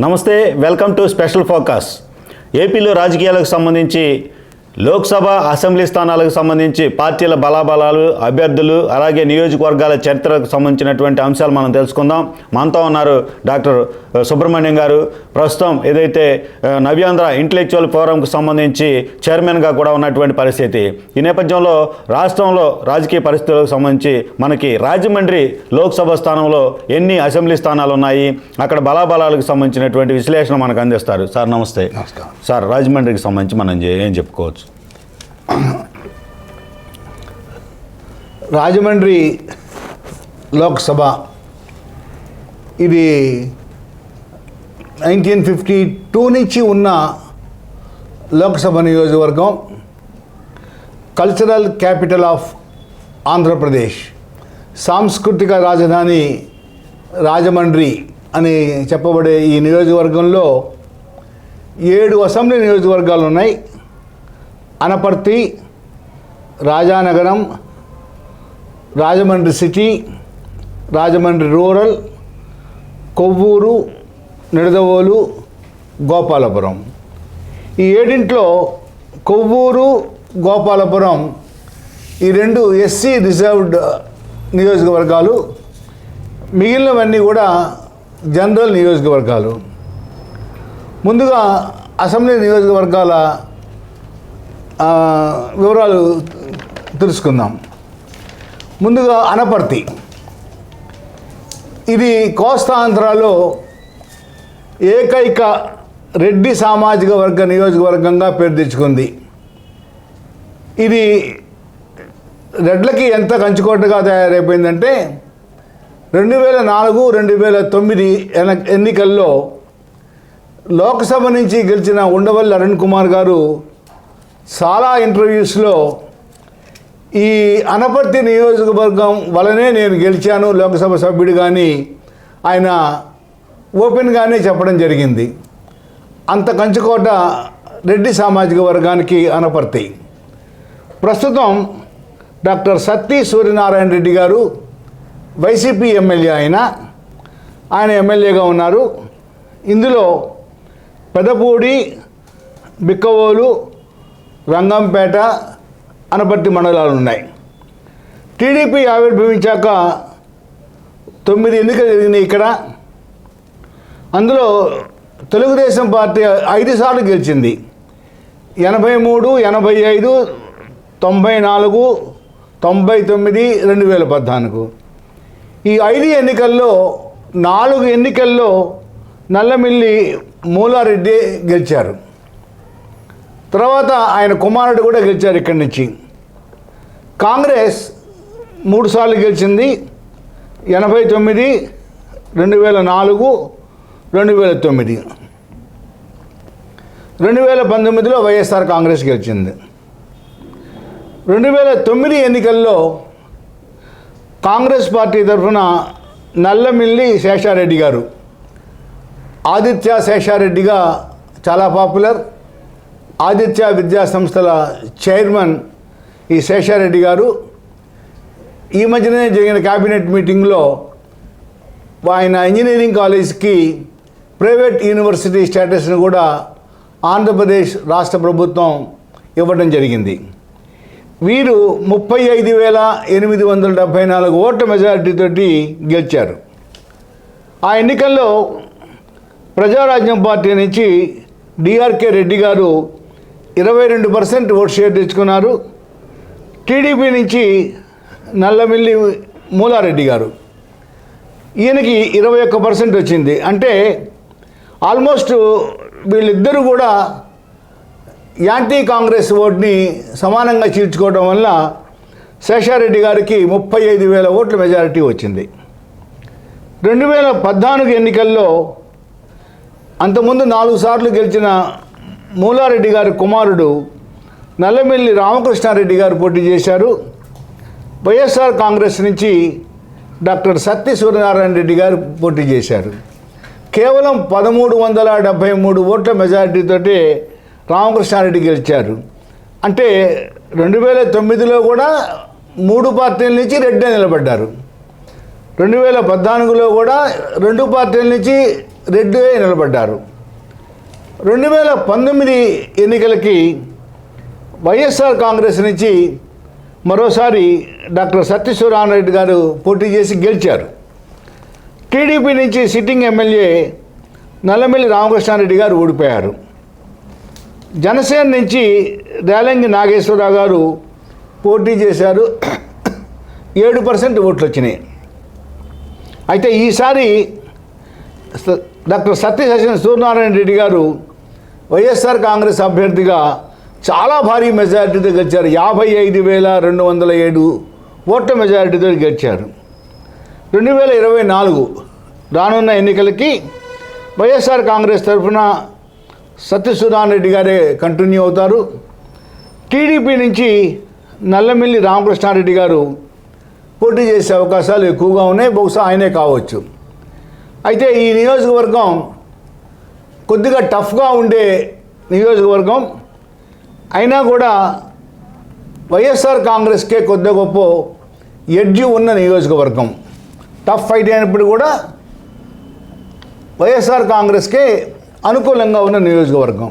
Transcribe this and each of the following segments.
నమస్తే, welcome to special focus. ఏపీలో రాజకీయాలకు సంబంధించి లోక్సభ అసెంబ్లీ స్థానాలకు సంబంధించి పార్టీల బలాబలాలు, అభ్యర్థులు, అలాగే నియోజకవర్గాల చరిత్రకు సంబంధించినటువంటి అంశాలు మనం తెలుసుకుందాం. మనతో ఉన్నారు డాక్టర్ సుబ్రహ్మణ్యం గారు. ప్రస్తుతం ఏదైతే నవ్యాంధ్ర ఇంటలెక్చువల్ ఫోరంకు సంబంధించి చైర్మన్గా కూడా ఉన్నటువంటి పరిస్థితి. ఈ నేపథ్యంలో రాష్ట్రంలో రాజకీయ పరిస్థితులకు సంబంధించి మనకి రాజమండ్రి లోక్సభ స్థానంలో ఎన్ని అసెంబ్లీ స్థానాలు ఉన్నాయి, అక్కడ బలాబలాలకు సంబంధించినటువంటి విశ్లేషణ మనకు అందిస్తారు. సార్ నమస్తే. సార్, రాజమండ్రికి సంబంధించి మనం ఏం చెప్పుకోవచ్చు? రాజమండ్రి లోక్సభ ఇది 1952 నుంచి ఉన్న లోక్సభ నియోజకవర్గం. కల్చరల్ క్యాపిటల్ ఆఫ్ ఆంధ్రప్రదేశ్, సాంస్కృతిక రాజధాని రాజమండ్రి అని చెప్పబడే ఈ నియోజకవర్గంలో 7 అసెంబ్లీ నియోజకవర్గాలు ఉన్నాయి. Anaparthi, Rajanagaram, Rajahmundry city, Rajahmundry rural, Kovvur, Nidadavolu, Gopalapuram. ఈ 7 కొవ్వూరు, గోపాలపురం ఈ 2 ఎస్సీ రిజర్వ్డ్ నియోజకవర్గాలు. మిగిలినవన్నీ కూడా జనరల్ నియోజకవర్గాలు. ముందుగా అసెంబ్లీ నియోజకవర్గాల వివరాలు తెలుసుకుందాం. ముందుగా అనపర్తి, ఇది కోస్తాంధ్రలో ఏకైక రెడ్డి సామాజిక వర్గ నియోజకవర్గంగా పేరు తెచ్చుకుంది. ఇది రెడ్లకి ఎంత కంచుకోటగా తయారైపోయిందంటే 2004, 2009 ఎన్నికల్లో లోక్సభ నుంచి గెలిచిన ఉండవల్లి అరుణ్ కుమార్ గారు చాలా ఇంటర్వ్యూస్లో ఈ అనపర్తి నియోజకవర్గం వలనే నేను గెలిచాను లోక్సభ సభ్యుడు కానీ ఆయన ఓపెన్గానే చెప్పడం జరిగింది. అంత కంచుకోట రెడ్డి సామాజిక వర్గానికి అనపర్తి. ప్రస్తుతం డాక్టర్ సత్తి సూర్యనారాయణ రెడ్డి గారు వైసీపీ ఎమ్మెల్యే, ఆయన ఎమ్మెల్యేగా ఉన్నారు. ఇందులో పెదపూడి, బిక్కవోలు, రంగంపేట, అనపర్తి మండలాలు ఉన్నాయి. టీడీపీ ఆవిర్భవించాక 9 ఎన్నికలు జరిగినాయి ఇక్కడ. అందులో తెలుగుదేశం పార్టీ 5 సార్లు గెలిచింది. 83, 85, 94, 99, 2014. ఈ 5 ఎన్నికల్లో 4 ఎన్నికల్లో నల్లమిల్లి మూలారెడ్డి గెలిచారు. తర్వాత ఆయన కుమారుడు కూడా గెలిచారు ఇక్కడి నుంచి. కాంగ్రెస్ 3 సార్లు గెలిచింది. 89, 2004, 2009. 2019లో వైఎస్ఆర్ కాంగ్రెస్ గెలిచింది. 2009 ఎన్నికల్లో కాంగ్రెస్ పార్టీ తరఫున నల్లమిల్లి శేషారెడ్డి గారు, ఆదిత్య శేషారెడ్డిగా చాలా పాపులర్, ఆదిత్య విద్యా సంస్థల చైర్మన్ ఈ శేషారెడ్డి గారు. ఈ మధ్యనే జరిగిన క్యాబినెట్ మీటింగ్లో ఆయన ఇంజనీరింగ్ కాలేజ్కి ప్రైవేట్ యూనివర్సిటీ స్టేటస్ను కూడా ఆంధ్రప్రదేశ్ రాష్ట్ర ప్రభుత్వం ఇవ్వడం జరిగింది. వీరు 35,874 ఓట్ల మెజారిటీతోటి గెలిచారు. ఆ ఎన్నికల్లో ప్రజారాజ్యం పార్టీ నుంచి డిఆర్కే రెడ్డి గారు 22% ఓట్ షేర్ తెచ్చుకున్నారు. టీడీపీ నుంచి నల్లమిల్లి మూలారెడ్డి గారు, ఈయనకి 21% వచ్చింది. అంటే ఆల్మోస్ట్ వీళ్ళిద్దరూ కూడా యాంటీ కాంగ్రెస్ ఓట్ని సమానంగా చీల్చుకోవడం వల్ల శేషారెడ్డి గారికి 35,000 ఓట్ల మెజారిటీ వచ్చింది. 2014 ఎన్నికల్లో అంతకుముందు 4 సార్లు గెలిచిన మూలారెడ్డి గారి కుమారుడు నల్లమిల్లి రామకృష్ణారెడ్డి గారు పోటీ చేశారు. వైఎస్ఆర్ కాంగ్రెస్ నుంచి డాక్టర్ సత్తి సూర్యనారాయణ రెడ్డి గారు పోటీ చేశారు. కేవలం 1373 ఓట్ల మెజారిటీతోటి రామకృష్ణారెడ్డి గెలిచారు. అంటే 2009లో కూడా 3 పార్టీల నుంచి రెడ్డే నిలబడ్డారు. 2014లో కూడా 2 పార్టీల నుంచి రెడ్డిగా నిలబడ్డారు. 2019 ఎన్నికలకి వైఎస్ఆర్ కాంగ్రెస్ నుంచి మరోసారి డాక్టర్ సత్యసూర్యారెడ్డి గారు పోటీ చేసి గెలిచారు. టీడీపీ నుంచి సిట్టింగ్ ఎమ్మెల్యే నల్లమిల్లి రామకృష్ణారెడ్డి గారు ఓడిపోయారు. జనసేన నుంచి రేలంగి నాగేశ్వరరావు గారు పోటీ చేశారు. 7% ఓట్లు వచ్చినాయి. అయితే ఈసారి డాక్టర్ సూర్యనారాయణ రెడ్డి గారు వైఎస్ఆర్ కాంగ్రెస్ అభ్యర్థిగా చాలా భారీ మెజారిటీతో గెలిచారు. 55,207 ఓట్ల మెజారిటీతో గెలిచారు. 2024 రానున్న ఎన్నికలకి వైఎస్ఆర్ కాంగ్రెస్ తరఫున సత్యసూర్యారెడ్డి రెడ్డి గారే కంటిన్యూ అవుతారు. టీడీపీ నుంచి నల్లమిల్లి రామకృష్ణారెడ్డి గారు పోటీ చేసే అవకాశాలు ఎక్కువగా ఉన్నాయి. బహుశా ఆయనే కావచ్చు. అయితే ఈ నియోజకవర్గం కొద్దిగా టఫ్గా ఉండే నియోజకవర్గం అయినా కూడా వైఎస్ఆర్ కాంగ్రెస్కే కొద్ది గొప్ప ఎడ్జ్ ఉన్న నియోజకవర్గం. టఫ్ ఫైట్ అయినప్పుడు కూడా వైఎస్ఆర్ కాంగ్రెస్కే అనుకూలంగా ఉన్న నియోజకవర్గం.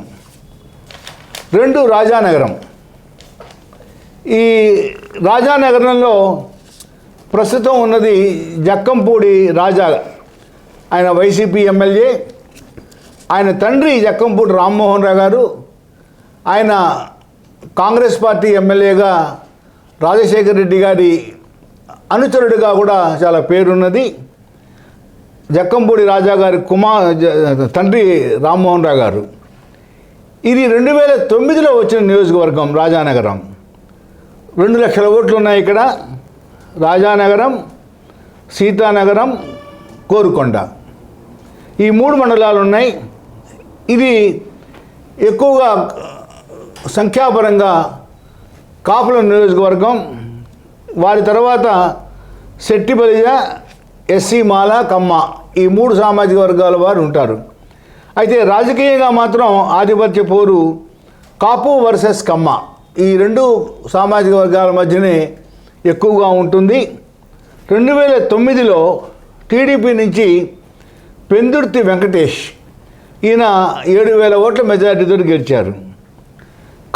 2 రాజానగరం. ఈ రాజానగరంలో ప్రస్తుతం ఉన్నది జక్కంపూడి రాజా. ఆయన వైసీపీ ఎమ్మెల్యే. ఆయన తండ్రి జక్కంపూడి రామ్మోహన్ రావు గారు. ఆయన కాంగ్రెస్ పార్టీ ఎమ్మెల్యేగా రాజశేఖర రెడ్డి గారి అనుచరుడిగా కూడా చాలా పేరున్నది. జక్కంపూడి రాజా గారి తండ్రి రామ్మోహన్ రావు గారు. ఇది 2009లో వచ్చిన నియోజకవర్గం రాజానగరం. 2 లక్షల ఓట్లు ఉన్నాయి ఇక్కడ. రాజానగరం, సీతానగరం, కోరుకొండ ఈ 3 మండలాలు ఉన్నాయి. ఇది ఎక్కువగా సంఖ్యాపరంగా కాపుల నియోజకవర్గం. వారి తర్వాత శెట్టిబలిజ, ఎస్సీ మాల, కమ్మ ఈ 3 సామాజిక వర్గాల వారు ఉంటారు. అయితే రాజకీయంగా మాత్రం ఆధిపత్య పోరు కాపు వర్సెస్ కమ్మ ఈ 2 సామాజిక వర్గాల మధ్యనే ఎక్కువగా ఉంటుంది. 2009లో టీడీపీ నుంచి పెందుర్తి వెంకటేష్ ఈయన 7,000 ఓట్ల మెజారిటీతో గెలిచారు.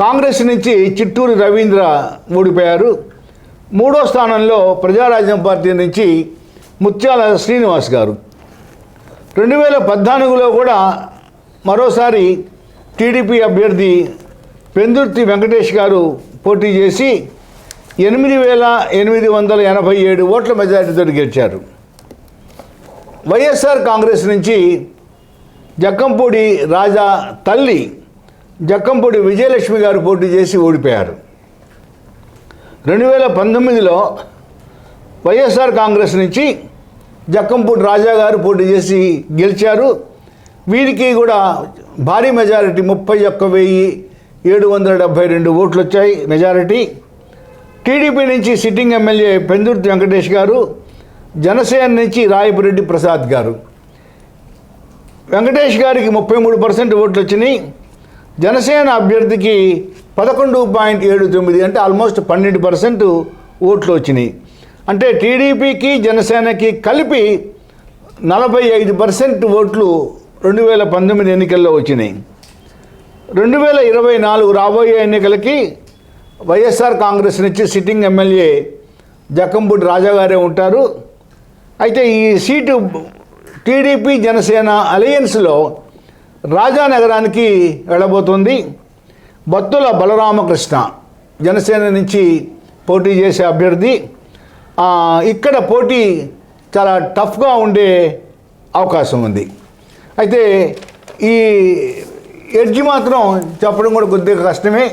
కాంగ్రెస్ నుంచి చిట్టూరు రవీంద్ర ఓడిపోయారు. 3వ స్థానంలో ప్రజారాజ్యం పార్టీ నుంచి ముత్యాల శ్రీనివాస్ గారు. 2014లో కూడా మరోసారి టీడీపీ అభ్యర్థి పెందుర్తి వెంకటేష్ గారు పోటీ చేసి 8,887 ఓట్ల మెజారిటీతో గెలిచారు. వైఎస్ఆర్ కాంగ్రెస్ నుంచి జక్కంపూడి రాజా తల్లి జక్కంపూడి విజయలక్ష్మి గారు పోటీ చేసి ఓడిపోయారు. 2019లో వైఎస్ఆర్ కాంగ్రెస్ నుంచి జక్కంపూడి రాజా గారు పోటీ చేసి గెలిచారు. వీరికి కూడా భారీ మెజారిటీ 31,772 ఓట్లు వచ్చాయి మెజారిటీ. టీడీపీ నుంచి సిట్టింగ్ ఎమ్మెల్యే పెందుర్తి వెంకటేష్ గారు, జనసేన నుంచి రాయపురెడ్డి ప్రసాద్ గారు. వెంకటేష్ గారికి 33% ఓట్లు వచ్చినాయి. జనసేన అభ్యర్థికి 11.79 అంటే ఆల్మోస్ట్ 12% ఓట్లు వచ్చినాయి. అంటే టీడీపీకి జనసేనకి కలిపి 45% ఓట్లు 2019 ఎన్నికల్లో వచ్చినాయి. 2024 రాబోయే ఎన్నికలకి వైఎస్ఆర్ కాంగ్రెస్ నుంచి సిట్టింగ్ ఎమ్మెల్యే జక్కంపూడి రాజా గారే ఉంటారు. అయితే ఈ సీటు టీడీపీ జనసేన అలయన్స్లో రాజానగరానికి వెళ్ళబోతుంది. బత్తుల బలరామకృష్ణ జనసేన నుంచి పోటీ చేసే అభ్యర్థి. ఇక్కడ పోటీ చాలా టఫ్గా ఉండే అవకాశం ఉంది. అయితే ఈ ఎడ్జ్ మాత్రం చెప్పడం కూడా కొద్దిగా కష్టమే.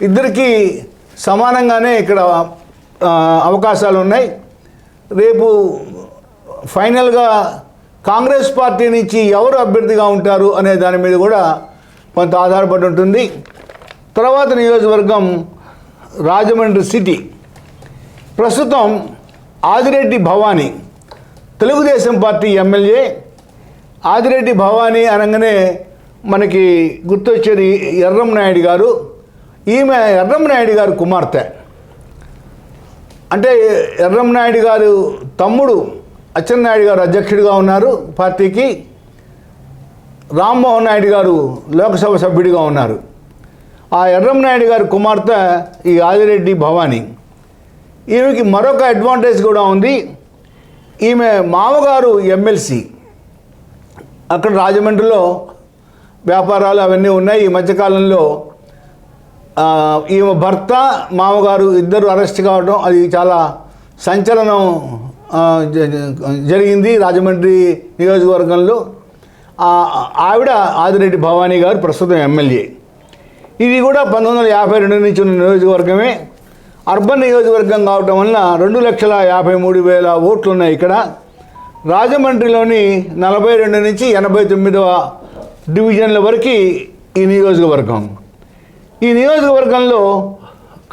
ఇద్దరికీ సమానంగానే ఇక్కడ అవకాశాలు ఉన్నాయి. రేపు ఫైనల్గా కాంగ్రెస్ పార్టీ నుంచి ఎవరు అభ్యర్థిగా ఉంటారు అనే దాని మీద కూడా కొంత ఆధారపడి ఉంటుంది. తర్వాత నియోజకవర్గం రాజమండ్రి సిటీ. ప్రస్తుతం ఆదిరెడ్డి భవానీ తెలుగుదేశం పార్టీ ఎమ్మెల్యే. ఆదిరెడ్డి భవానీ అనగానే మనకి గుర్తొచ్చేది ఎర్రంనాయుడు గారు. ఈమె ఎర్రంనాయుడు గారు కుమార్తె. అంటే ఎర్రంనాయుడు గారు తమ్ముడు అచ్చెన్నాయుడు గారు అధ్యక్షుడిగా ఉన్నారు పార్టీకి. రామ్మోహన్ నాయుడు గారు లోక్సభ సభ్యుడిగా ఉన్నారు. ఆ ఎర్రంనాయుడు గారి కుమార్తె ఈ ఆదిరెడ్డి భవానీ. ఈమెకి మరొక అడ్వాంటేజ్ కూడా ఉంది. ఈమె మామగారు ఎమ్మెల్సీ, అక్కడ రాజమండ్రిలో వ్యాపారాలు అవన్నీ ఉన్నాయి. ఈ మధ్యకాలంలో ఈమె భర్త మామగారు ఇద్దరు అరెస్ట్ కావడం అది చాలా సంచలనం జరిగింది రాజమండ్రి నియోజకవర్గంలో. ఆవిడ ఆదిరెడ్డి భవానీ గారు ప్రస్తుతం ఎమ్మెల్యే. ఇది కూడా 1952 నుంచి ఉన్న నియోజకవర్గమే. అర్బన్ నియోజకవర్గం కావటం వల్ల 2,53,000 ఓట్లు ఉన్నాయి ఇక్కడ. రాజమండ్రిలోని 42 నుంచి 89వ డివిజన్ల వరకు ఈ నియోజకవర్గం. ఈ నియోజకవర్గంలో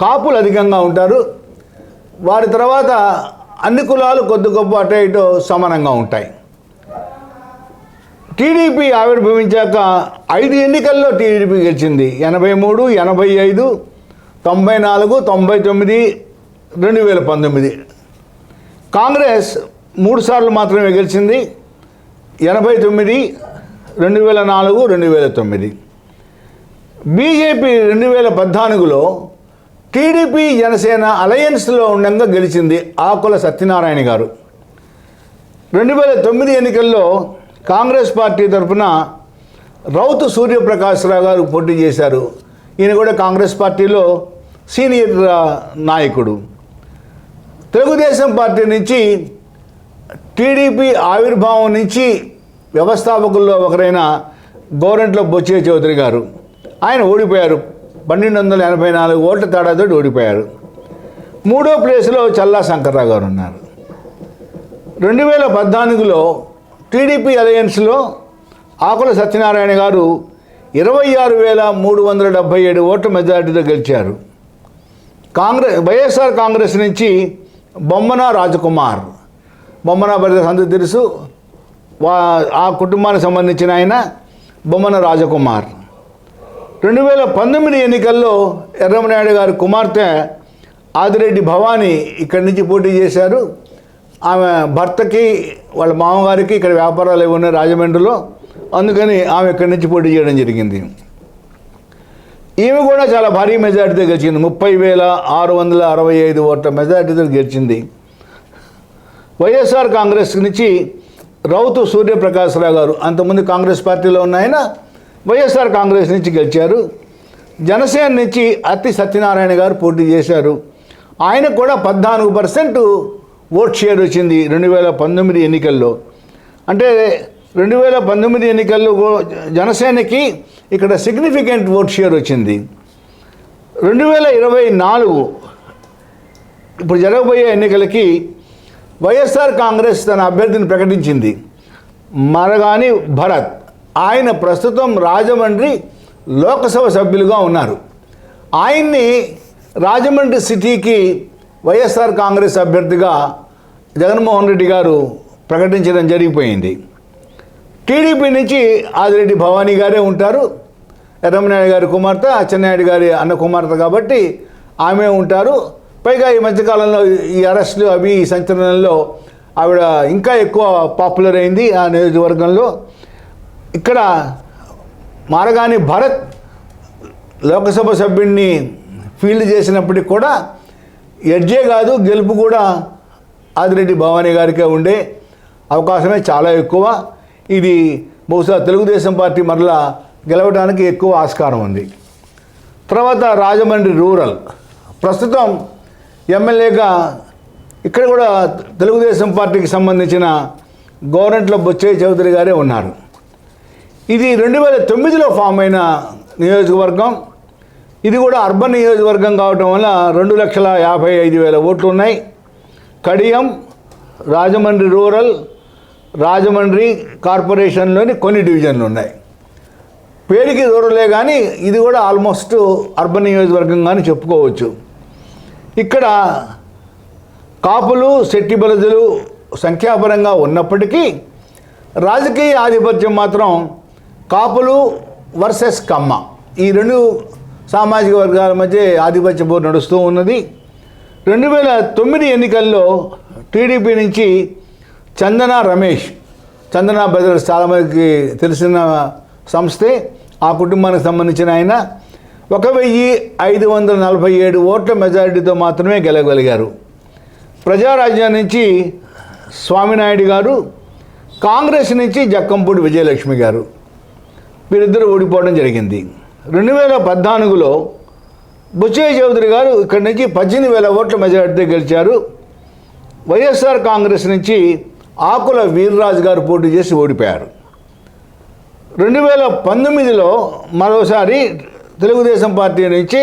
కాపులు అధికంగా ఉంటారు. వారి తర్వాత అన్ని కులాలు కొద్ది గొప్ప అటు ఇటు సమానంగా ఉంటాయి. టీడీపీ ఆవిర్భవించాక 5 ఎన్నికల్లో టీడీపీ గెలిచింది. 83, 85, 94, 99, 2019. కాంగ్రెస్ 3 సార్లు మాత్రమే గెలిచింది. 89, 2004, 2009. బీజేపీ 2014లో టీడీపీ జనసేన అలయన్స్లో ఉండగా గెలిచింది ఆకుల సత్యనారాయణ గారు. 2009 ఎన్నికల్లో కాంగ్రెస్ పార్టీ తరఫున రౌతు సూర్యప్రకాశ్రావు గారు పోటీ చేశారు. ఈయన కూడా కాంగ్రెస్ పార్టీలో సీనియర్ నాయకుడు. తెలుగుదేశం పార్టీ నుంచి టీడీపీ ఆవిర్భావం నుంచి వ్యవస్థాపకుల్లో ఒకరైన గోరంట్ల బొచ్చయ్య చౌదరి గారు ఆయన ఓడిపోయారు. 1284 ఓట్ల తేడాతో ఓడిపోయారు. 3వ ప్లేస్లో చల్లా శంకర్రావు గారు ఉన్నారు. 2014లో టీడీపీ అలయన్స్లో ఆకుల సత్యనారాయణ గారు 26,377 ఓట్ల మెజారిటీతో గెలిచారు. వైఎస్ఆర్ కాంగ్రెస్ నుంచి బొమ్మన రాజకుమార్, బొమ్మన బ్రదర్స్ అందరూ తెలుసు, ఆ కుటుంబానికి సంబంధించిన ఆయన బొమ్మన రాజకుమార్. 2019 ఎన్నికల్లో ఎర్రమనాయుడు గారి కుమార్తె ఆదిరెడ్డి భవానీ ఇక్కడి నుంచి పోటీ చేశారు. ఆమె భర్తకి వాళ్ళ మామగారికి ఇక్కడ వ్యాపారాలు ఏమి ఉన్నాయి రాజమండ్రిలో, అందుకని ఆమె ఇక్కడి నుంచి పోటీ చేయడం జరిగింది. ఈమె కూడా చాలా భారీ మెజార్టీతో గెలిచింది. 30,665 ఓట్ల మెజార్టీతో గెలిచింది. వైఎస్ఆర్ కాంగ్రెస్ నుంచి రౌతు సూర్యప్రకాశ్రావు గారు అంతకుముందు కాంగ్రెస్ పార్టీలో ఉన్న ఆయన వైఎస్ఆర్ కాంగ్రెస్ నుంచి గెలిచారు. జనసేన నుంచి అత్తి సత్యనారాయణ గారు పోటీ చేశారు. ఆయనకు కూడా 14% ఓట్ షేర్ వచ్చింది 2019 ఎన్నికల్లో. అంటే 2019 ఎన్నికల్లో జనసేనకి ఇక్కడ సిగ్నిఫికెంట్ ఓట్ షేర్ వచ్చింది. 2024 ఇప్పుడు జరగబోయే ఎన్నికలకి వైఎస్ఆర్ కాంగ్రెస్ తన అభ్యర్థిని ప్రకటించింది, మరగాని భరత్. ఆయన ప్రస్తుతం రాజమండ్రి లోక్సభ సభ్యులుగా ఉన్నారు. ఆయన్ని రాజమండ్రి సిటీకి వైఎస్ఆర్ కాంగ్రెస్ అభ్యర్థిగా జగన్మోహన్ రెడ్డి గారు ప్రకటించడం జరిగిపోయింది. టీడీపీ నుంచి ఆదిరెడ్డి భవానీ గారే ఉంటారు. ఎర్రమనాయుడు గారి కుమార్తె అచ్చెన్నాయుడు గారి అన్న కుమార్తె కాబట్టి ఆమె ఉంటారు. పైగా ఈ మధ్యకాలంలో ఈ అరెస్టులు అవి ఈ సంచలనంలో ఆవిడ ఇంకా ఎక్కువ పాపులర్ అయింది ఆ నియోజకవర్గంలో. ఇక్కడ మారగాని భరత్ లోక్సభ సభ్యుడిని ఫీల్డ్ చేసినప్పటికి కూడా ఎడ్జే కాదు, గెలుపు కూడా ఆదిరెడ్డి భవానీ గారికే ఉండే అవకాశమే చాలా ఎక్కువ. ఇది బహుశా తెలుగుదేశం పార్టీ మరలా గెలవడానికి ఎక్కువ ఆస్కారం ఉంది. తర్వాత రాజమండ్రి రూరల్ ప్రస్తుతం ఎమ్మెల్యేగా ఇక్కడ కూడా తెలుగుదేశం పార్టీకి సంబంధించిన గోరంట్ల బొచ్చయ్య చౌదరి గారే ఉన్నారు. ఇది 2009లో ఫామ్ అయిన నియోజకవర్గం. ఇది కూడా అర్బన్ నియోజకవర్గం కావటం వల్ల 2,55,000 ఓట్లు ఉన్నాయి. కడియం, రాజమండ్రి రూరల్, రాజమండ్రి కార్పొరేషన్లోని కొన్ని డివిజన్లు ఉన్నాయి. పేరుకి రూరలే కానీ ఇది కూడా ఆల్మోస్ట్ అర్బన్ నియోజకవర్గం కానీ చెప్పుకోవచ్చు. ఇక్కడ కాపులు శెట్టి బలజలు సంఖ్యాపరంగా ఉన్నప్పటికీ రాజకీయ ఆధిపత్యం మాత్రం కాపులు వర్సెస్ కమ్మ, ఈ 2 సామాజిక వర్గాల మధ్య ఆధిపత్య పోరు నడుస్తూ ఉన్నది. 2009 ఎన్నికల్లో టీడీపీ నుంచి చందన రమేష్, చందన బ్రదర్స్ చాలామందికి తెలిసిన సంస్థే, ఆ కుటుంబానికి సంబంధించిన ఆయన 1547 ఓట్ల మెజారిటీతో మాత్రమే గెలవగలిగారు. ప్రజారాజ్యం నుంచి స్వామినాయుడు గారు, కాంగ్రెస్ నుంచి జక్కంపూడి విజయలక్ష్మి గారు వీరిద్దరూ ఓడిపోవడం జరిగింది. 2014లో బుచ్చయ్య చౌదరి గారు ఇక్కడి నుంచి 18,000 ఓట్ల మెజారిటీతో గెలిచారు. వైఎస్ఆర్ కాంగ్రెస్ నుంచి ఆకుల వీర్రాజు గారు పోటీ చేసి ఓడిపోయారు. 2019లో మరోసారి తెలుగుదేశం పార్టీ నుంచి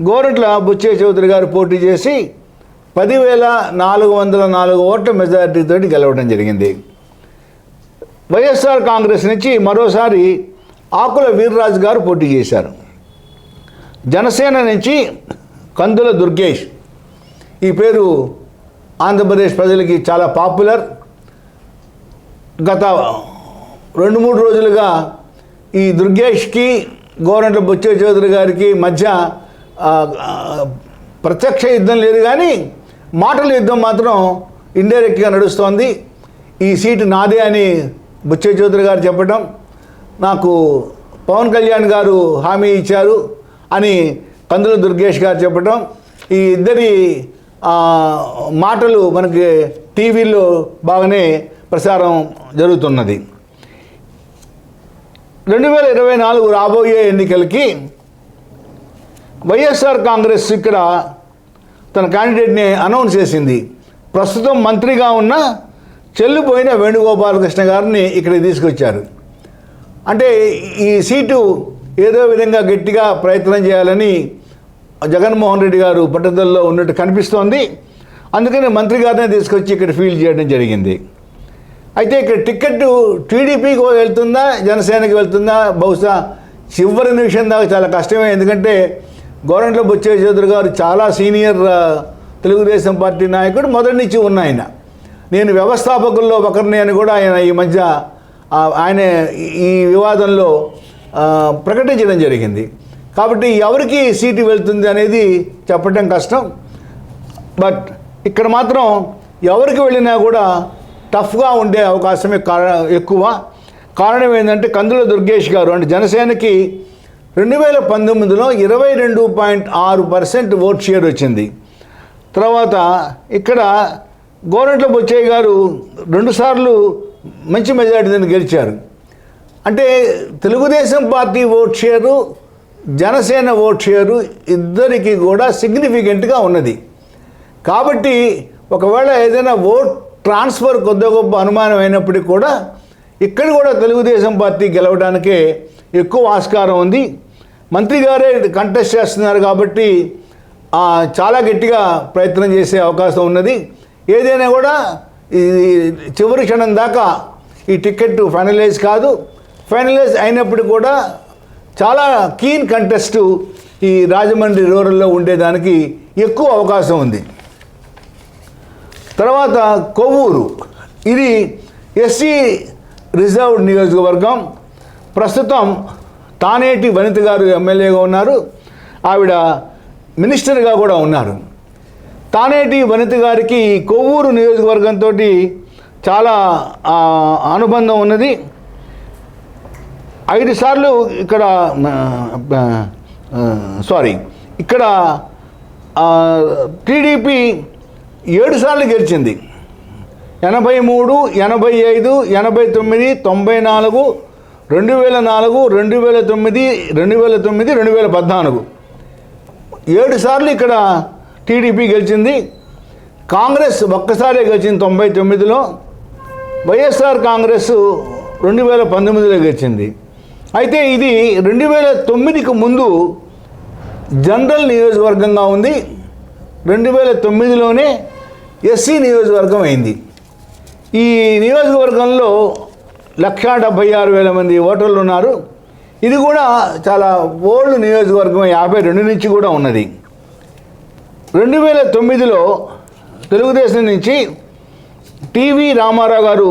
గోరంట్ల బుచ్చయ్య చౌదరి గారు పోటీ చేసి 10,404 ఓట్ల మెజారిటీతో గెలవడం జరిగింది. వైఎస్ఆర్ కాంగ్రెస్ నుంచి మరోసారి ఆకుల వీర్రాజు గారు పోటీ చేశారు. జనసేన నుంచి కందుల దుర్గేష్, ఈ పేరు ఆంధ్రప్రదేశ్ ప్రజలకి చాలా పాపులర్. గత 2-3 రోజులుగా ఈ దుర్గేష్కి గోరంట్ల బుచ్చయ్య చౌదరి గారికి మధ్య ప్రత్యక్ష యుద్ధం లేదు, కానీ మాటల యుద్ధం మాత్రం ఇండైరెక్ట్గా నడుస్తోంది. ఈ సీటు నాదే అని బుచ్చయ్య చౌదరి గారు చెప్పడం, నాకు పవన్ కళ్యాణ్ గారు హామీ ఇచ్చారు అని కందుల దుర్గేష్ గారు చెప్పడం, ఈ ఇద్దరి మాటలు మనకి టీవీల్లో బాగానే ప్రసారం జరుగుతున్నది. 2024 రాబోయే ఎన్నికలకి వైఎస్ఆర్ కాంగ్రెస్ ఇక్కడ తన క్యాండిడేట్ని అనౌన్స్ చేసింది. ప్రస్తుతం మంత్రిగా ఉన్న చెల్లిపోయిన వేణుగోపాలకృష్ణ గారిని ఇక్కడికి తీసుకొచ్చారు. అంటే ఈ సీటు ఏదో విధంగా గట్టిగా ప్రయత్నం చేయాలని జగన్మోహన్ రెడ్డి గారు పట్టుదలలో ఉన్నట్టు కనిపిస్తోంది. అందుకని మంత్రి గారినే తీసుకొచ్చి ఇక్కడ ఫీల్ చేయడం జరిగింది. అయితే ఇక్కడ టికెట్ టీడీపీకి వెళ్తుందా జనసేనకి వెళ్తుందా బహుశా చివరి నిమిషం దాకా చాలా కష్టమే. ఎందుకంటే గోరంట్ల బుచ్చయ్య చౌదరి గారు చాలా సీనియర్ తెలుగుదేశం పార్టీ నాయకుడు, మొదటి నుంచి ఉన్న ఆయన. నేను వ్యవస్థాపకుల్లో ఒకరిని అని కూడా ఆయన ఈ మధ్య ఆయన ఈ వివాదంలో ప్రకటించడం జరిగింది. కాబట్టి ఎవరికి సీటు వెళ్తుంది అనేది చెప్పడం కష్టం. బట్ ఇక్కడ మాత్రం ఎవరికి వెళ్ళినా కూడా టఫ్గా ఉండే అవకాశమే ఎక్కువ. కారణం ఏంటంటే కందుల దుర్గేష్ గారు అంటే జనసేనకి 2019లో 22.6% ఓట్ షేర్ వచ్చింది. తర్వాత ఇక్కడ గోరంట్ల బుచ్చయ్య గారు 2 సార్లు మంచి మెజారిటీని గెలిచారు. అంటే Telugu Desam party vote share, Janasena vote share ఇద్దరికి కూడా సిగ్నిఫికెంట్గా ఉన్నది. కాబట్టి ఒకవేళ ఏదైనా ఓట్ ట్రాన్స్ఫర్ కొద్ది గొప్ప అనుమానం అయినప్పటికీ కూడా ఇక్కడ కూడా తెలుగుదేశం పార్టీ గెలవడానికే ఎక్కువ ఆస్కారం ఉంది. మంత్రి గారే కంటెస్ట్ చేస్తున్నారు కాబట్టి చాలా గట్టిగా ప్రయత్నం చేసే అవకాశం ఉన్నది. ఏదైనా కూడా ఈ చివరి క్షణం దాకా ఈ టికెట్ ఫైనలైజ్ కాదు. ఫైనలైజ్ అయినప్పుడు కూడా చాలా కీన్ కంటెస్ట్ ఈ రాజమండ్రి రూరల్లో ఉండేదానికి ఎక్కువ అవకాశం ఉంది. తర్వాత కొవ్వూరు, ఇది ఎస్సీ రిజర్వ్డ్ నియోజకవర్గం. ప్రస్తుతం తానేటి వనిత గారు ఎమ్మెల్యేగా ఉన్నారు, ఆవిడ మినిస్టర్గా కూడా ఉన్నారు. తానేటి వనిత గారికి కొవ్వూరు నియోజకవర్గంతో చాలా అనుబంధం ఉన్నది. 5 సార్లు ఇక్కడ ఇక్కడ టీడీపీ 7 సార్లు గెలిచింది. 83, 85, 89, 94, 2004, 2009, 2014 7 సార్లు ఇక్కడ టీడీపీ గెలిచింది. కాంగ్రెస్ ఒక్కసారే గెలిచింది 99లో. వైఎస్ఆర్ కాంగ్రెస్ 2019లో గెలిచింది. అయితే ఇది 2009కు ముందు జనరల్ నియోజకవర్గంగా ఉంది. 2009లోనే ఎస్సీ నియోజకవర్గం అయింది. ఈ నియోజకవర్గంలో 176,000 మంది ఓటర్లు ఉన్నారు. ఇది కూడా చాలా ఓల్డ్ నియోజకవర్గం, 52 నుంచి కూడా ఉన్నది. 2009లో తెలుగుదేశం నుంచి టీవీ రామారావు గారు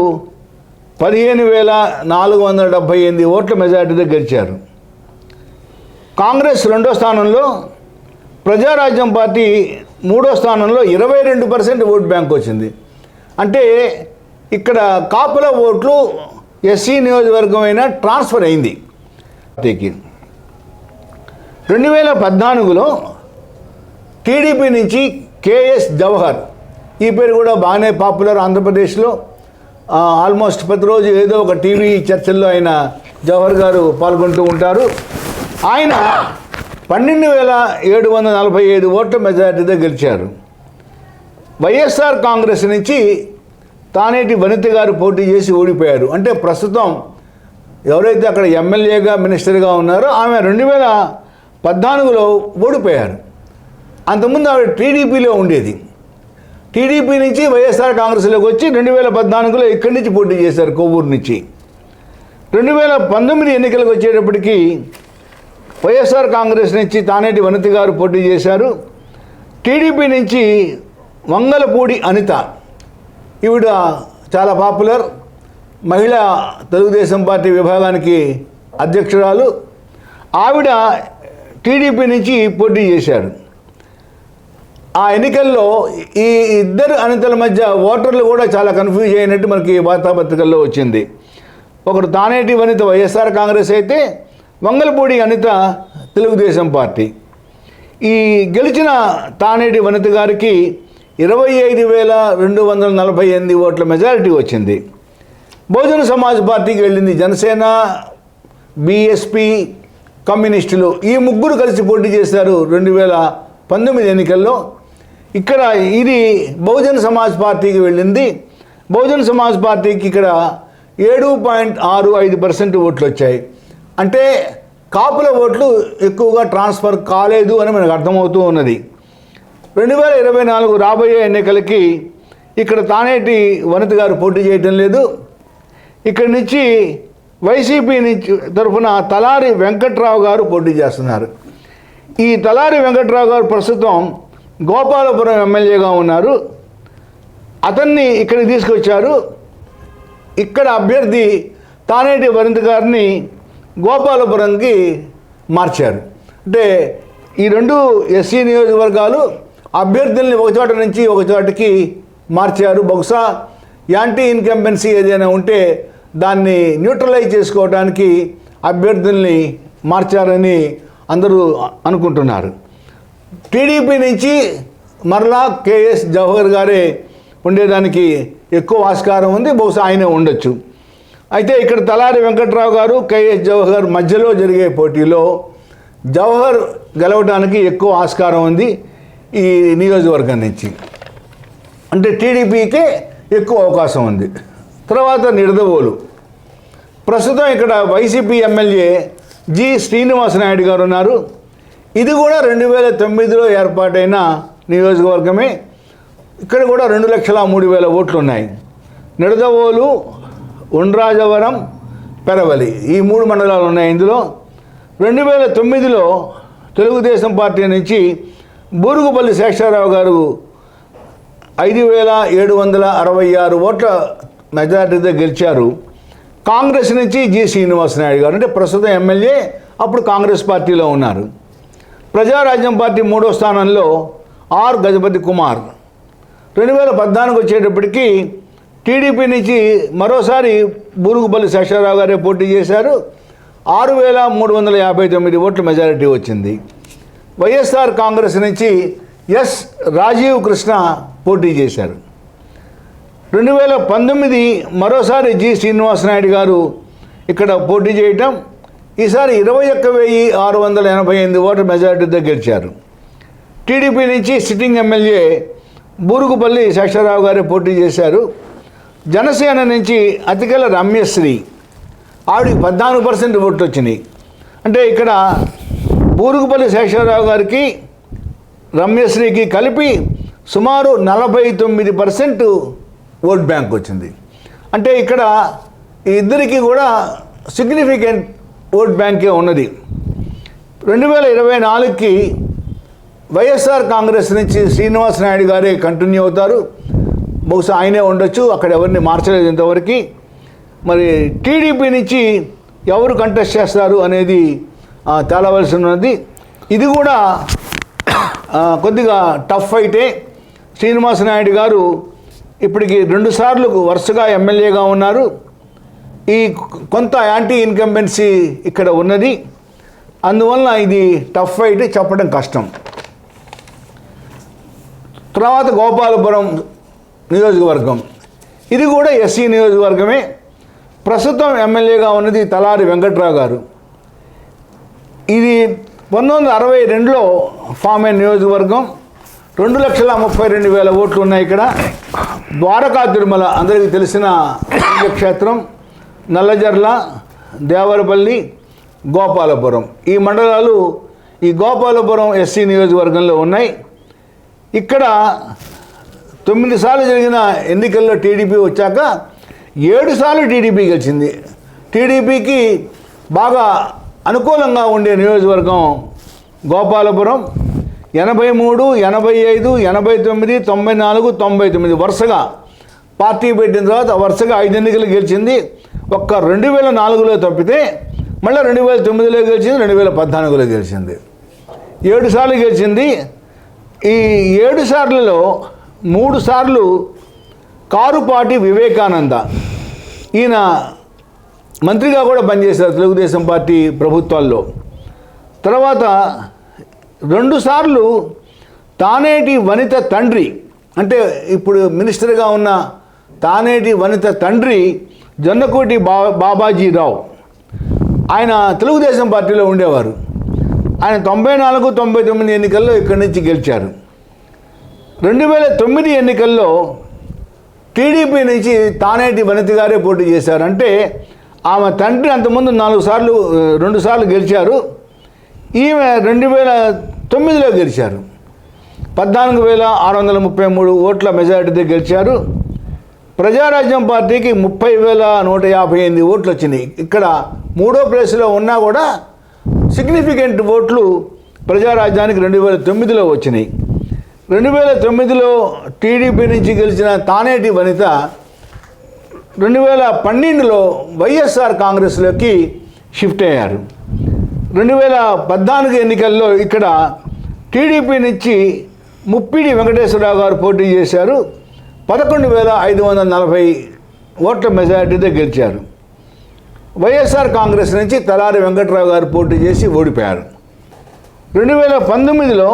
15,478 ఓట్ల మెజార్టీతో గెలిచారు. కాంగ్రెస్ 2వ స్థానంలో, ప్రజారాజ్యం పార్టీ 3వ స్థానంలో 22% ఓట్ బ్యాంక్ వచ్చింది. అంటే ఇక్కడ కాపుల ఓట్లు ఎస్సీ నియోజకవర్గం అయినా ట్రాన్స్ఫర్ అయింది పార్టీకి. 2014లో టీడీపీ నుంచి కేఎస్ జవహర్, ఈ పేరు కూడా బాగానే పాపులర్ ఆంధ్రప్రదేశ్లో. ఆల్మోస్ట్ ప్రతిరోజు ఏదో ఒక టీవీ చర్చల్లో ఆయన జవహర్ గారు పాల్గొంటూ ఉంటారు. ఆయన 12,747 ఓట్ల మెజారిటీతో గెలిచారు. వైఎస్ఆర్ కాంగ్రెస్ నుంచి తానేటి వనిత గారు పోటీ చేసి ఓడిపోయారు. అంటే ప్రస్తుతం ఎవరైతే అక్కడ ఎమ్మెల్యేగా మినిస్టర్గా ఉన్నారో ఆమె 2014లో ఓడిపోయారు. అంతకుముందు ఆవిడ టీడీపీలో ఉండేది. టీడీపీ నుంచి వైఎస్ఆర్ కాంగ్రెస్లోకి వచ్చి 2014లో ఇక్కడి నుంచి పోటీ చేశారు, కొవ్వూరు నుంచి. 2019 ఎన్నికలకు వచ్చేటప్పటికి వైఎస్ఆర్ కాంగ్రెస్ నుంచి తానేటి వనిత గారు పోటీ చేశారు. టీడీపీ నుంచి వంగలపూడి అనిత, ఈవిడ చాలా పాపులర్ మహిళా తెలుగుదేశం పార్టీ విభాగానికి అధ్యక్షురాలు. ఆవిడ టీడీపీ నుంచి పోటీ చేశారు. ఆ ఎన్నికల్లో ఈ ఇద్దరు అనితల మధ్య ఓటర్లు కూడా చాలా కన్ఫ్యూజ్ అయినట్టు మనకి వార్తాపత్రికల్లో వచ్చింది. ఒకరు తానేటి వనిత వైఎస్ఆర్ కాంగ్రెస్ అయితే వంగలపూడి అనిత తెలుగుదేశం పార్టీ. ఈ గెలిచిన తానేటి వనిత గారికి 25,248 ఓట్ల మెజారిటీ వచ్చింది. బహుజన సమాజ్ పార్టీకి వెళ్ళింది జనసేన, బీఎస్పీ, కమ్యూనిస్టులు, ఈ ముగ్గురు కలిసి పోటీ చేశారు 2019 ఎన్నికల్లో. ఇక్కడ ఇది బహుజన సమాజ్ పార్టీకి వెళ్ళింది. బహుజన సమాజ్ పార్టీకి ఇక్కడ 7.65% ఓట్లు వచ్చాయి. అంటే కాపుల ఓట్లు ఎక్కువగా ట్రాన్స్ఫర్ కాలేదు అని మనకు అర్థమవుతూ ఉన్నది. 2024 రాబోయే ఎన్నికలకి ఇక్కడ తానేటి వనిత గారు పోటీ చేయటం లేదు. ఇక్కడి నుంచి వైసీపీ నుంచి తరఫున తలారి వెంకట్రావు గారు పోటీ చేస్తున్నారు. ఈ తలారి వెంకట్రావు గారు ప్రస్తుతం గోపాలపురం ఎమ్మెల్యేగా ఉన్నారు. అతన్ని ఇక్కడికి తీసుకొచ్చారు. ఇక్కడ అభ్యర్థి తానేటి వనిత గారిని గోపాలపురంకి మార్చారు. అంటే ఈ రెండు ఎస్సీ నియోజకవర్గాలు అభ్యర్థుల్ని ఒక చోట నుంచి ఒక చోటకి మార్చారు. బహుశా యాంటీ ఇన్కంబెన్సీ ఏదైనా ఉంటే దాన్ని న్యూట్రలైజ్ చేసుకోవడానికి అభ్యర్థుల్ని మార్చారని అందరూ అనుకుంటున్నారు. టీడీపీ నుంచి మరలా కేఎస్ జవహర్ గారే ఉండేదానికి ఎక్కువ ఆస్కారం ఉంది. బహుశా ఆయనే ఉండొచ్చు. అయితే ఇక్కడ తలారి వెంకట్రావు గారు, కేఎస్ జవహర్ మధ్యలో జరిగే పోటీలో జవహర్ గెలవడానికి ఎక్కువ ఆస్కారం ఉంది ఈ నియోజకవర్గం నుంచి. అంటే టీడీపీకే ఎక్కువ అవకాశం ఉంది. తర్వాత నిడదవోలు, ప్రస్తుతం ఇక్కడ వైసీపీ ఎమ్మెల్యే జి శ్రీనివాసనాయుడు గారు ఉన్నారు. ఇది కూడా 2009లో ఏర్పాటైన నియోజకవర్గమే. ఇక్కడ కూడా 2,03,000 ఓట్లు ఉన్నాయి. నిడదవోలు, ఉండ్రాజవరం, పెరవలి, ఈ 3 మండలాలు ఉన్నాయి. ఇందులో 2009లో తెలుగుదేశం పార్టీ నుంచి బూరుగుపల్లి శేషారావు గారు 5,766 ఓట్ల మెజారిటీతో గెలిచారు. కాంగ్రెస్ నుంచి జి శ్రీనివాసనాయుడు గారు, అంటే ప్రస్తుతం ఎమ్మెల్యే, అప్పుడు కాంగ్రెస్ పార్టీలో ఉన్నారు. ప్రజారాజ్యం పార్టీ 3వ స్థానంలో ఆర్ గజపతి కుమార్. 2014 వచ్చేటప్పటికి టీడీపీ నుంచి మరోసారి బూరుగుపల్లి శేషారావు గారే పోటీ చేశారు. 6,359 ఓట్ల మెజారిటీ వచ్చింది. వైఎస్ఆర్ కాంగ్రెస్ నుంచి ఎస్ రాజీవ్ కృష్ణ పోటీ చేశారు. 2019 మరోసారి జి శ్రీనివాసనాయుడు గారు ఇక్కడ పోటీ చేయటం, ఈసారి 21,688 ఓట్ల మెజారిటీతో గెలిచారు. టీడీపీ నుంచి సిట్టింగ్ ఎమ్మెల్యే బూరుగుపల్లి శేషారావు గారే పోటీ చేశారు. జనసేన నుంచి అతికల రమ్యశ్రీ, ఆవిడకి 14% ఓట్లు వచ్చినాయి. అంటే ఇక్కడ బూరుగుపల్లి శేషారావు గారికి, రమ్యశ్రీకి కలిపి సుమారు 49% ఓట్ బ్యాంక్ వచ్చింది. అంటే ఇక్కడ ఈ ఇద్దరికి కూడా సిగ్నిఫికెంట్ ఓట్ బ్యాంకే ఉన్నది. 2024కి వైఎస్ఆర్ కాంగ్రెస్ నుంచి శ్రీనివాసనాయుడు గారే కంటిన్యూ అవుతారు. బహుశా ఆయనే ఉండొచ్చు, అక్కడ ఎవరిని మార్చలేదు ఇంతవరకు. మరి టీడీపీ నుంచి ఎవరు కంటెస్ట్ చేస్తారు అనేది తేలవలసి ఉన్నది. ఇది కూడా కొద్దిగా టఫ్ ఫైటే. శ్రీనివాసనాయుడు గారు ఇప్పటికి 2 సార్లు వరుసగా ఎమ్మెల్యేగా ఉన్నారు. ఈ కొంత యాంటీ ఇన్కంబెన్సీ ఇక్కడ ఉన్నది. అందువలన ఇది టఫ్ ఫైట్, చెప్పడం కష్టం. తర్వాత గోపాలపురం నియోజకవర్గం, ఇది కూడా ఎస్సీ నియోజకవర్గమే. ప్రస్తుతం ఎమ్మెల్యేగా ఉన్నది తలారి వెంకట్రావు గారు. ఇది 1962లో ఫామ్ అయిన నియోజకవర్గం. 2,32,000 ఓట్లు ఉన్నాయి ఇక్కడ. ద్వారకా తిరుమల అందరికీ తెలిసిన క్షేత్రం, నల్లజర్ల, దేవరపల్లి, గోపాలపురం, ఈ మండలాలు ఈ గోపాలపురం ఎస్సీ నియోజకవర్గంలో ఉన్నాయి. ఇక్కడ 9 సార్లు జరిగిన ఎన్నికల్లో టీడీపీ వచ్చాక 7 సార్లు టీడీపీ గెలిచింది. టీడీపీకి బాగా అనుకూలంగా ఉండే నియోజకవర్గం గోపాలపురం. 83, 85, 89, 94, 99 వరుసగా పార్టీ పెట్టిన తర్వాత వరుసగా 5 ఎన్నికలు గెలిచింది. ఒక్క 2004లో తప్పితే మళ్ళీ 2009లో గెలిచింది, 2014లో గెలిచింది. 7 సార్లు గెలిచింది. ఈ 7 సార్లలో 3 సార్లు కారుపాటి వివేకానంద, ఈయన మంత్రిగా కూడా పనిచేశారు తెలుగుదేశం పార్టీ ప్రభుత్వాల్లో. తర్వాత 2 సార్లు తానేటి వనిత తండ్రి, అంటే ఇప్పుడు మినిస్టర్గా ఉన్న తానేటి వనిత తండ్రి జొన్నకోటి బాబాజీరావు, ఆయన తెలుగుదేశం పార్టీలో ఉండేవారు. ఆయన 94, 99 ఎన్నికల్లో ఇక్కడి నుంచి గెలిచారు. 2009 ఎన్నికల్లో టీడీపీ నుంచి తానేటి వనిత గారే పోటీ చేశారు. అంటే ఆమె తండ్రి అంతకుముందు 2 సార్లు గెలిచారు. ఈమె 2009లో గెలిచారు. 14,633 ఓట్ల మెజారిటీతో గెలిచారు. ప్రజారాజ్యం పార్టీకి 30,158 ఓట్లు వచ్చినాయి. ఇక్కడ 3వ ప్లేస్లో ఉన్నా కూడా సిగ్నిఫికెంట్ ఓట్లు ప్రజారాజ్యానికి 2009లో వచ్చినాయి. 2009లో టీడీపీ నుంచి గెలిచిన తానేటి వనిత 2012లో వైఎస్ఆర్ కాంగ్రెస్లోకి షిఫ్ట్ అయ్యారు. 2014 ఎన్నికల్లో ఇక్కడ టీడీపీ నుంచి ముప్పిడి వెంకటేశ్వరరావు గారు పోటీ చేశారు. 11,540 ఓట్ల మెజారిటీతో గెలిచారు. వైఎస్ఆర్ కాంగ్రెస్ నుంచి తలారి వెంకట్రావు గారు పోటీ చేసి ఓడిపోయారు. 2019లో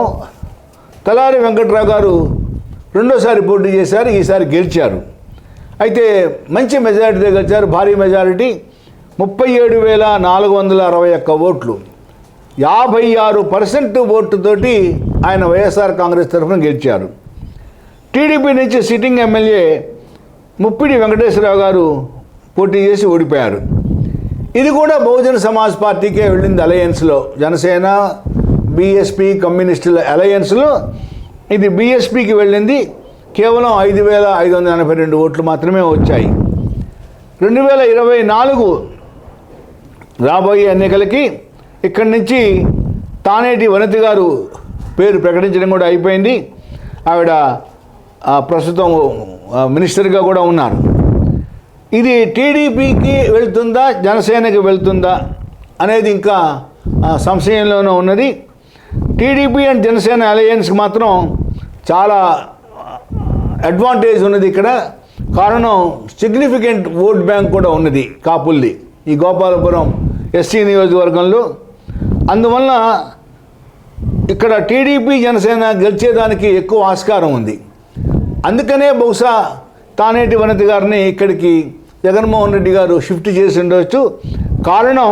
తలారి వెంకట్రావు గారు రెండోసారి పోటీ చేశారు, ఈసారి గెలిచారు. అయితే మంచి మెజారిటీతో గెలిచారు, భారీ మెజారిటీ, 37,461 ఓట్లు, 56% ఓటుతోటి ఆయన వైఎస్ఆర్ కాంగ్రెస్ తరఫున గెలిచారు. టీడీపీ నుంచి సిట్టింగ్ ఎమ్మెల్యే ముప్పిడి వెంకటేశ్వరరావు గారు పోటీ చేసి ఓడిపోయారు. ఇది కూడా బహుజన సమాజ్ పార్టీకే వెళ్ళింది అలయన్స్లో, జనసేన, బీఎస్పీ, కమ్యూనిస్టుల అలయన్స్లో ఇది బీఎస్పీకి వెళ్ళింది. కేవలం 5,582 ఓట్లు మాత్రమే వచ్చాయి. 2024 రాబోయే ఎన్నికలకి ఇక్కడి నుంచి తానేటి వనిత గారు పేరు ప్రకటించడం కూడా అయిపోయింది. ఆవిడ ప్రస్తుతం మినిస్టర్గా కూడా ఉన్నారు. ఇది టీడీపీకి వెళ్తుందా, జనసేనకి వెళ్తుందా అనేది ఇంకా సంశయంలోనే ఉన్నది. టీడీపీ అండ్ జనసేన అలయన్స్కి మాత్రం చాలా అడ్వాంటేజ్ ఉన్నది ఇక్కడ. కారణం సిగ్నిఫికెంట్ ఓట్ బ్యాంక్ కూడా ఉన్నది కాపుల్ది ఈ గోపాలపురం ఎస్సీ నియోజకవర్గంలో. అందువలన ఇక్కడ టీడీపీ జనసేన గెలిచేదానికి ఎక్కువ ఆస్కారం ఉంది. అందుకనే బహుశా తానేటి వనిత గారిని ఇక్కడికి జగన్మోహన్ రెడ్డి గారు షిఫ్ట్ చేసి ఉండవచ్చు. కారణం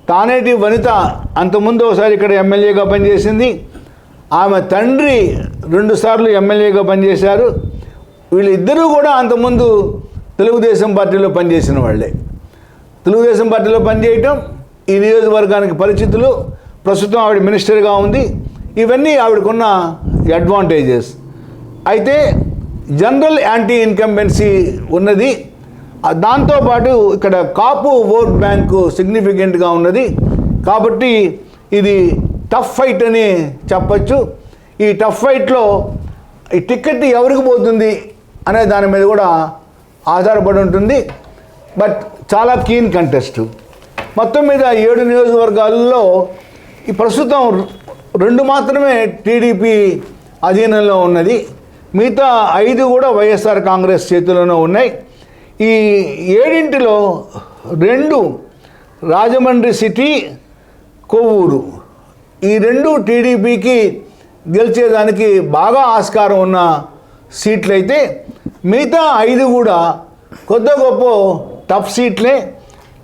తానేటి వనిత అంతకుముందు ఒకసారి ఇక్కడ ఎమ్మెల్యేగా పనిచేసింది. ఆమె తండ్రి 2 సార్లు ఎమ్మెల్యేగా పనిచేశారు. వీళ్ళిద్దరూ కూడా అంతకుముందు తెలుగుదేశం పార్టీలో పనిచేసిన వాళ్ళే. తెలుగుదేశం పార్టీలో పనిచేయటం, ఈ నియోజకవర్గానికి పరిచితులు, ప్రస్తుతం ఆవిడ మినిస్టర్గా ఉంది. ఇవన్నీ ఆవిడకున్న అడ్వాంటేజెస్. అయితే జనరల్ యాంటీ ఇన్కంబెన్సీ ఉన్నది. దాంతోపాటు ఇక్కడ కాపు ఓట్ బ్యాంకు సిగ్నిఫికెంట్గా ఉన్నది. కాబట్టి ఇది టఫ్ ఫైట్ అని చెప్పచ్చు. ఈ టఫ్ ఫైట్లో ఈ టికెట్ ఎవరికి పోతుంది అనే దాని మీద కూడా ఆధారపడి ఉంటుంది. బట్ చాలా కీన్ కంటెస్ట్. మొత్తం మీద 7 నియోజకవర్గాల్లో ఈ ప్రస్తుతం 2 మాత్రమే టీడీపీ అధీనంలో ఉన్నది. మిగతా 5 కూడా వైఎస్ఆర్ కాంగ్రెస్ చేతిలోనే ఉన్నాయి. ఈ 7లో 2 రాజమండ్రి సిటీ, కొవ్వూరు. ఈ 2 టీడీపీకి గెలిచేదానికి బాగా ఆస్కారం ఉన్న సీట్లు అయితే మిగతా 5 కూడా కొద్ది గొప్ప టఫ్ సీట్లే.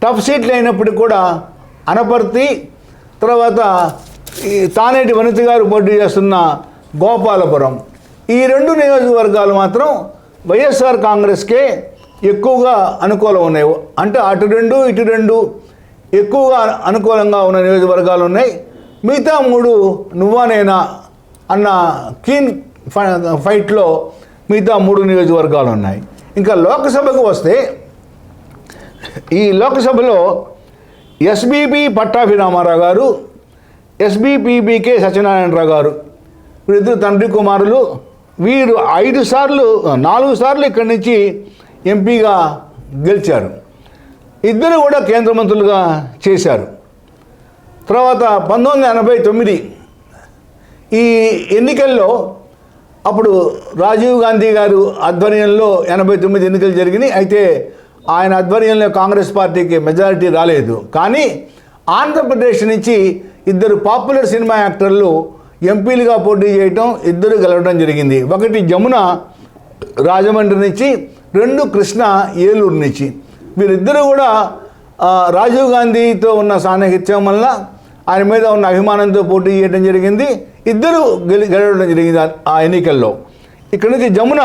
టఫ్ సీట్లు అయినప్పటికీ కూడా అనపర్తి, తర్వాత ఈ తానేటి వనిత గారు పోటీ చేస్తున్న గోపాలపురం, ఈ 2 నియోజకవర్గాలు మాత్రం వైఎస్ఆర్ కాంగ్రెస్కే ఎక్కువగా అనుకూలం ఉన్నాయి. అంటే అటు 2 ఇటు 2 ఎక్కువగా అనుకూలంగా ఉన్న నియోజకవర్గాలు ఉన్నాయి. మిగతా 3 నువ్వా నేనా అన్న కీన్ ఫైట్లో మిగతా 3 నియోజకవర్గాలు ఉన్నాయి. ఇంకా లోక్సభకు వస్తే ఈ లోక్సభలో ఎస్బీపీ పట్టాభిరామారావు గారు, ఎస్బీపీబీకే సత్యనారాయణరావు గారు, వీరిద్దరు తండ్రి కుమారులు. వీరు 4 సార్లు ఇక్కడి నుంచి ఎంపీగా గెలిచారు. ఇద్దరు కూడా కేంద్ర మంత్రులుగా చేశారు. తర్వాత 1989 ఈ ఎన్నికల్లో అప్పుడు రాజీవ్ గాంధీ గారు ఆధ్వర్యంలో 89 ఎన్నికలు జరిగినాయి. అయితే ఆయన ఆధ్వర్యంలో కాంగ్రెస్ పార్టీకి మెజారిటీ రాలేదు. కానీ ఆంధ్రప్రదేశ్ నుంచి 2 పాపులర్ సినిమా యాక్టర్లు ఎంపీలుగా పోటీ చేయటం, 2 గెలవడం జరిగింది. ఒకటి జమున రాజమండ్రి నుంచి, 2 కృష్ణ ఏలూరు నుంచి. వీరిద్దరూ కూడా రాజీవ్ గాంధీతో ఉన్న సాన్నిహిత్యం వల్ల ఆయన మీద ఉన్న అభిమానంతో పోటీ చేయడం జరిగింది. 2 గెలవడం జరిగింది ఆ ఎన్నికల్లో. ఇక్కడి నుంచి జమున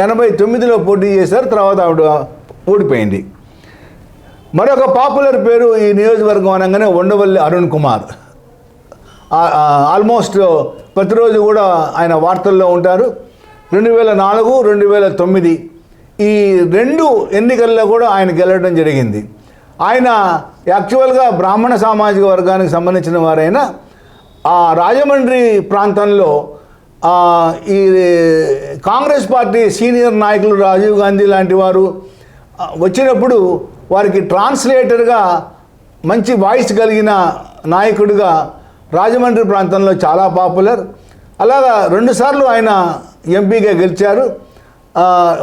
89లో పోటీ చేశారు. తర్వాత ఆవిడ ఓడిపోయింది. మరొక పాపులర్ పేరు ఈ నియోజకవర్గం అనగానే ఉండవల్లి అరుణ్ కుమార్. ఆల్మోస్ట్ ప్రతిరోజు కూడా ఆయన వార్తల్లో ఉంటారు. 2004, 2009 ఈ 2 ఎన్నికల్లో కూడా ఆయన గెలవడం జరిగింది. ఆయన యాక్చువల్గా బ్రాహ్మణ సామాజిక వర్గానికి సంబంధించిన వారైనా ఆ రాజమండ్రి ప్రాంతంలో ఈ కాంగ్రెస్ పార్టీ సీనియర్ నాయకులు రాజీవ్ గాంధీ లాంటి వారు వచ్చినప్పుడు వారికి ట్రాన్స్లేటర్గా మంచి వాయిస్ కలిగిన నాయకుడిగా రాజమండ్రి ప్రాంతంలో చాలా పాపులర్. అలాగా 2 సార్లు ఆయన ఎంపీగా గెలిచారు.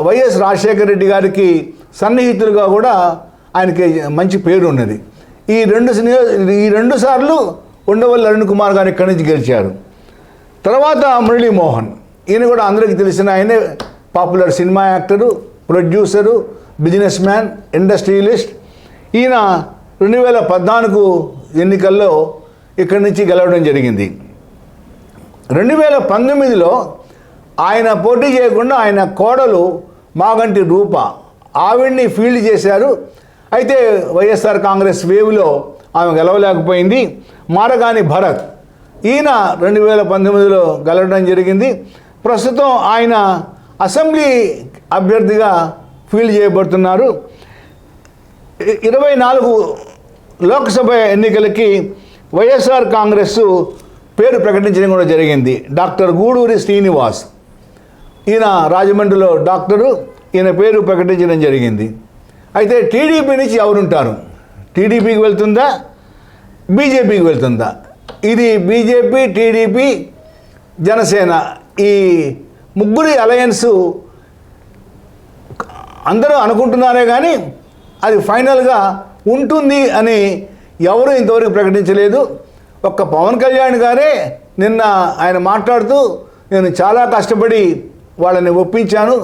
వైఎస్ రాజశేఖర రెడ్డి గారికి సన్నిహితులుగా కూడా ఆయనకి మంచి పేరు ఉన్నది. ఈ 2 సార్లు ఉండవల్లి అరుణ్ కుమార్ గారు ఇక్కడి నుంచి గెలిచారు. తర్వాత మురళీమోహన్, ఈయన కూడా అందరికీ తెలిసిన ఆయనే popular cinema actor, producer, business man, industrialist. ఈయన 2014 ఎన్నికల్లో ఇక్కడి నుంచి గెలవడం జరిగింది. 2019లో ఆయన పోటీ చేయకుండా ఆయన కోడలు మాగంటి రూప ఆవిడ్ని ఫీల్డ్ చేశారు. అయితే వైఎస్ఆర్ కాంగ్రెస్ వేవ్లో ఆమె గెలవలేకపోయింది. మారగాని భరత్, ఈయన 2019లో గెలవడం జరిగింది. ప్రస్తుతం ఆయన అసెంబ్లీ అభ్యర్థిగా ఫీల్డ్ చేయబడుతున్నారు. 24 లోక్సభ ఎన్నికలకి వైఎస్ఆర్ కాంగ్రెస్ పేరు ప్రకటించడం కూడా జరిగింది. డాక్టర్ గూడూరి శ్రీనివాస్, ఈయన రాజమండ్రిలో డాక్టరు, ఈయన పేరు ప్రకటించడం జరిగింది. అయితే టీడీపీ నుంచి ఎవరుంటారు? టీడీపీకి వెళ్తుందా, బీజేపీకి వెళ్తుందా? ఇది బీజేపీ, టీడీపీ, జనసేన ఈ 3 అలయన్సు అందరూ అనుకుంటున్నారే కానీ అది ఫైనల్గా ఉంటుంది అని ఎవరు ఇంతవరకు ప్రకటించలేదు. ఒక్క పవన్ కళ్యాణ్ గారే నిన్న ఆయన మాట్లాడుతూ నేను చాలా కష్టపడి వాళ్ళని ఒప్పించాను,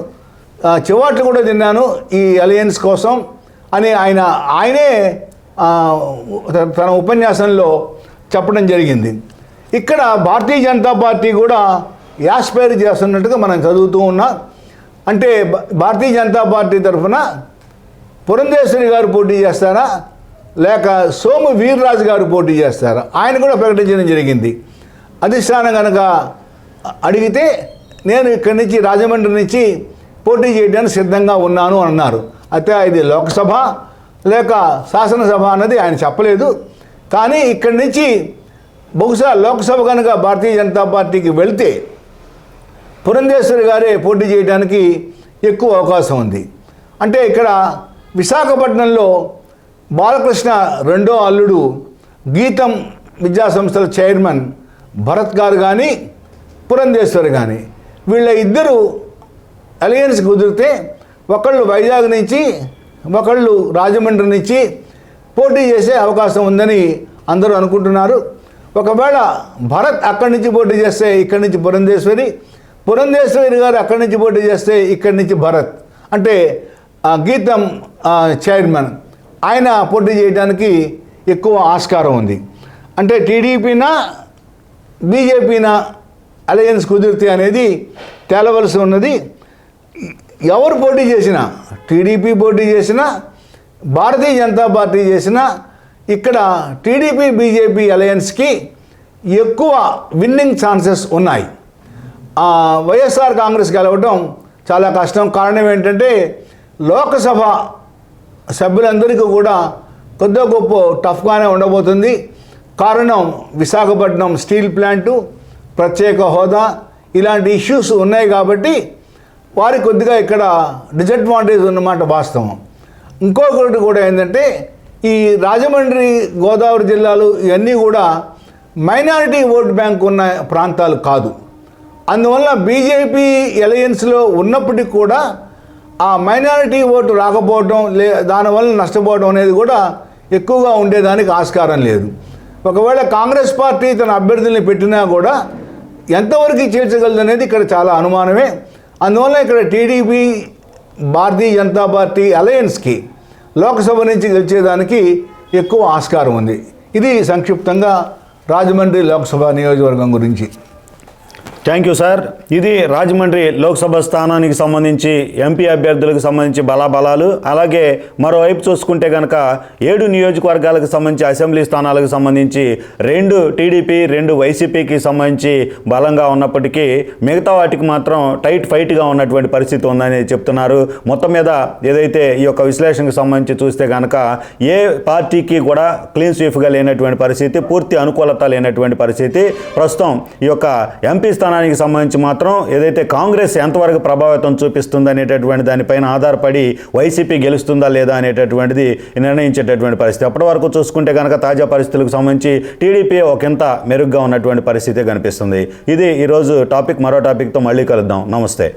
చివాట్లు కూడా తిన్నాను ఈ అలయన్స్ కోసం అని ఆయనే తన ఉపన్యాసంలో చెప్పడం జరిగింది. ఇక్కడ భారతీయ జనతా పార్టీ కూడా యాస్పైర్ చేస్తున్నట్టుగా మనం చదువుతూ ఉన్నాం. అంటే భారతీయ జనతా పార్టీ తరఫున పురంధేశ్వరి గారు పోటీ చేస్తారా, లేక సోము వీర్రాజు గారు పోటీ చేస్తారా? ఆయన కూడా ప్రకటించడం జరిగింది. అధిష్టానం కనుక అడిగితే నేను ఇక్కడి నుంచి రాజమండ్రి నుంచి పోటీ చేయడానికి సిద్ధంగా ఉన్నాను అన్నారు. అయితే ఇది లోక్సభ లేక శాసనసభ అన్నది ఆయన చెప్పలేదు. కానీ ఇక్కడి నుంచి బహుశా లోక్సభ కనుక భారతీయ జనతా పార్టీకి వెళ్తే పురంధేశ్వరి గారే పోటీ చేయడానికి ఎక్కువ అవకాశం ఉంది. అంటే ఇక్కడ విశాఖపట్నంలో బాలకృష్ణ రెండో అల్లుడు గీతం విద్యా సంస్థల చైర్మన్ భరత్ గారు కానీ పురంధేశ్వరి కానీ వీళ్ళ ఇద్దరు అలయన్స్ కుదిరితే ఒకళ్ళు వైజాగ్ నుంచి ఒకళ్ళు రాజమండ్రి నుంచి పోటీ చేసే అవకాశం ఉందని అందరూ అనుకుంటున్నారు. ఒకవేళ భరత్ అక్కడి నుంచి పోటీ చేస్తే ఇక్కడి నుంచి పురంధేశ్వరి గారు అక్కడి నుంచి పోటీ చేస్తే ఇక్కడి నుంచి భరత్ అంటే గీతం చైర్మన్ ఆయన పోటీ చేయడానికి ఎక్కువ ఆస్కారం ఉంది. అంటే టీడీపీనా బీజేపీనా అలయన్స్ కుదిరితే అనేది తేలవలసి ఉన్నది. ఎవరు పోటీ చేసినా, టీడీపీ పోటీ చేసినా, భారతీయ జనతా పార్టీ చేసినా ఇక్కడ టీడీపీ బీజేపీ అలయన్స్కి ఎక్కువ విన్నింగ్ ఛాన్సెస్ ఉన్నాయి. వైఎస్ఆర్ కాంగ్రెస్ గెలవడం చాలా కష్టం. కారణం ఏంటంటే లోకసభ సభ్యులందరికీ కూడా కొద్ది గొప్ప టఫ్గానే ఉండబోతుంది. కారణం విశాఖపట్నం స్టీల్ ప్లాంటు, ప్రత్యేక హోదా ఇలాంటి ఇష్యూస్ ఉన్నాయి కాబట్టి వారికి కొద్దిగా ఇక్కడ డిసడ్వాంటేజ్ ఉన్నమాట వాస్తవం. ఇంకొకటి కూడా ఏంటంటే ఈ రాజమండ్రి, గోదావరి జిల్లాలు ఇవన్నీ కూడా మైనారిటీ ఓట్ బ్యాంక్ ఉన్న ప్రాంతాలు కాదు. అందువల్ల బీజేపీ అలయన్స్లో ఉన్నప్పటికీ కూడా ఆ మైనారిటీ ఓటు రాకపోవడం దానివల్ల నష్టపోవడం అనేది కూడా ఎక్కువగా ఉండేదానికి ఆస్కారం లేదు. ఒకవేళ కాంగ్రెస్ పార్టీ తన అభ్యర్థుల్ని పెట్టినా కూడా ఎంతవరకు చేర్చగలదు అనేది ఇక్కడ చాలా అనుమానమే. అందువల్ల ఇక్కడ టీడీపీ భారతీయ జనతా పార్టీ అలయన్స్కి లోక్సభ నుంచి గెలిచేదానికి ఎక్కువ ఆస్కారం ఉంది. ఇది సంక్షిప్తంగా రాజమండ్రి లోక్సభ నియోజకవర్గం గురించి. Thank you sir. ఇది రాజమండ్రి లోక్సభ స్థానానికి సంబంధించి ఎంపీ అభ్యర్థులకు సంబంధించి బలాబలాలు, అలాగే మరోవైపు చూసుకుంటే కనుక 7 నియోజకవర్గాలకు సంబంధించి అసెంబ్లీ స్థానాలకు సంబంధించి 2 టీడీపీ 2 వైసీపీకి సంబంధించి బలంగా ఉన్నప్పటికీ మిగతా వాటికి మాత్రం టైట్ ఫైట్గా ఉన్నటువంటి పరిస్థితి ఉందని చెప్తున్నారు. మొత్తం మీద ఏదైతే ఈ యొక్క విశ్లేషణకు సంబంధించి చూస్తే కనుక ఏ పార్టీకి కూడా క్లీన్ స్వీప్గా లేనటువంటి పరిస్థితి, పూర్తి అనుకూలత లేనటువంటి పరిస్థితి. ప్రస్తుతం ఈ యొక్క ఎంపీ స్థానానికి సంబంధించి మాత్రం ఏదైతే కాంగ్రెస్ ఎంతవరకు ప్రభావితం చూపిస్తుంది అనేటటువంటి దానిపైన ఆధారపడి వైసీపీ గెలుస్తుందా లేదా అనేటటువంటిది నిర్ణయించేటటువంటి పరిస్థితి. అప్పటి వరకు చూసుకుంటే కనుక తాజా పరిస్థితులకు సంబంధించి టీడీపీ ఒకంత మెరుగ్గా ఉన్నటువంటి పరిస్థితి కనిపిస్తుంది. ఇది ఈరోజు టాపిక్. మరో టాపిక్తో మళ్ళీ కలుద్దాం. నమస్తే.